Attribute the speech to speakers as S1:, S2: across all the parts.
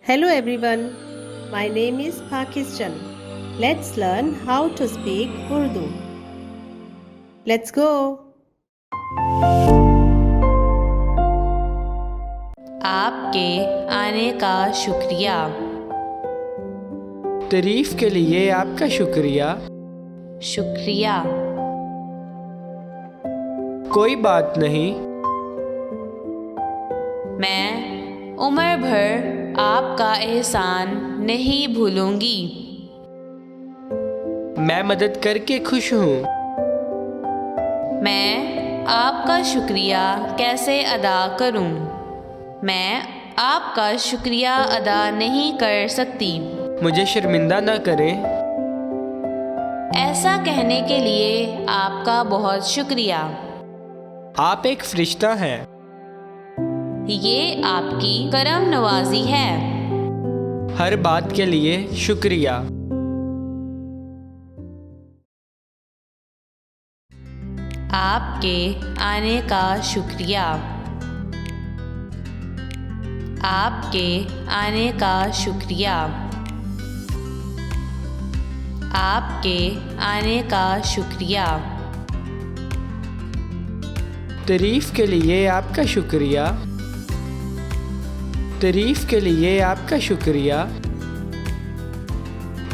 S1: Hello everyone, my name is Pakistan. Let's learn how to speak Urdu. Let's go.
S2: आपके आने का शुक्रिया।
S3: तारीफ के लिए आपका शुक्रिया।
S2: शुक्रिया।
S3: कोई बात नहीं।
S2: मैं उम्र भर आपका एहसान नहीं भूलूंगी।
S3: मैं मदद करके खुश हूँ।
S2: मैं आपका शुक्रिया कैसे अदा करूं? मैं आपका शुक्रिया अदा नहीं कर सकती।
S3: मुझे शर्मिंदा न करें।
S2: ऐसा कहने के लिए आपका बहुत शुक्रिया।
S3: आप एक फरिश्ता हैं।
S2: ये आपकी करम नवाजी है।
S3: हर बात के लिए शुक्रिया।
S2: आपके आने का शुक्रिया। आपके आने का शुक्रिया। आपके आने का शुक्रिया।
S3: तारीफ के लिए आपका शुक्रिया। तारीफ के लिए आपका शुक्रिया।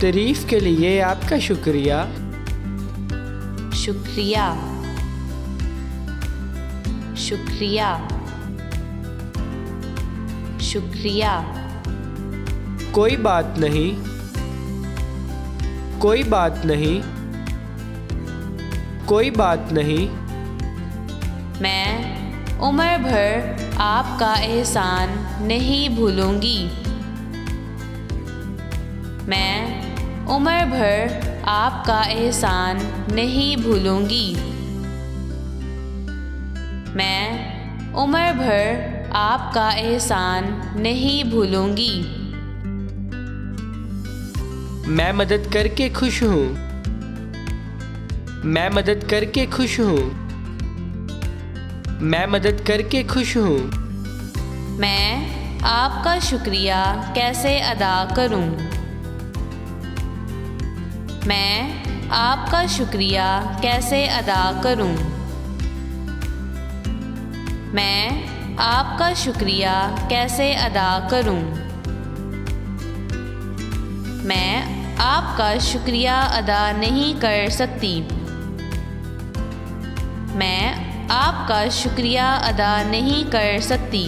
S3: तारीफ के लिए आपका शुक्रिया।
S2: शुक्रिया। शुक्रिया। शुक्रिया।
S3: कोई बात नहीं। कोई बात नहीं। कोई बात नहीं।
S2: मैं उम्र भर आपका एहसान नहीं भूलूंगी। मैं उम्र भर आपका एहसान नहीं भूलूंगी। मैं उम्र भर आपका एहसान नहीं भूलूंगी।
S3: मैं मदद करके खुश हूँ। मैं मदद करके खुश हूँ। मैं मदद करके खुश हूँ।
S2: मैं आपका शुक्रिया कैसे अदा करूं? मैं आपका शुक्रिया कैसे अदा करूं? मैं आपका शुक्रिया कैसे अदा करूं? मैं आपका शुक्रिया अदा नहीं कर सकती। मैं आपका शुक्रिया अदा नहीं कर सकती।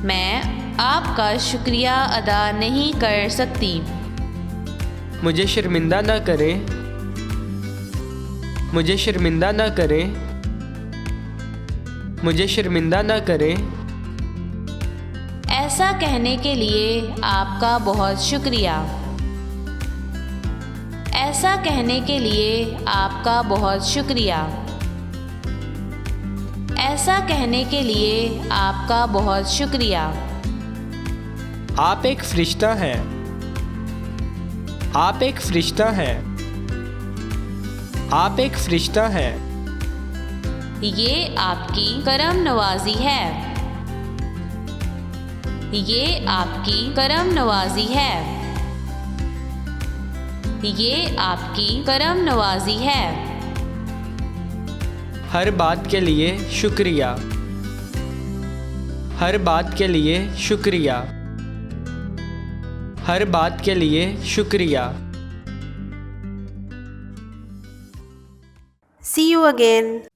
S2: मैं आपका शुक्रिया अदा नहीं कर सकती।
S3: मुझे शर्मिंदा न करें। मुझे शर्मिंदा न करें। मुझे शर्मिंदा न करें।
S2: ऐसा कहने के लिए आपका बहुत शुक्रिया। ऐसा कहने के लिए आपका बहुत शुक्रिया। ऐसा कहने के लिए आपका बहुत शुक्रिया।
S3: आप एक फरिश्ता हैं। आप एक फरिश्ता हैं। आप एक फरिश्ता हैं।
S2: ये आपकी करम नवाजी है। ये आपकी करम नवाजी है। ये आपकी करम नवाजी है।
S3: हर बात के लिए शुक्रिया। हर बात के लिए शुक्रिया। हर बात के लिए शुक्रिया।
S1: See you again.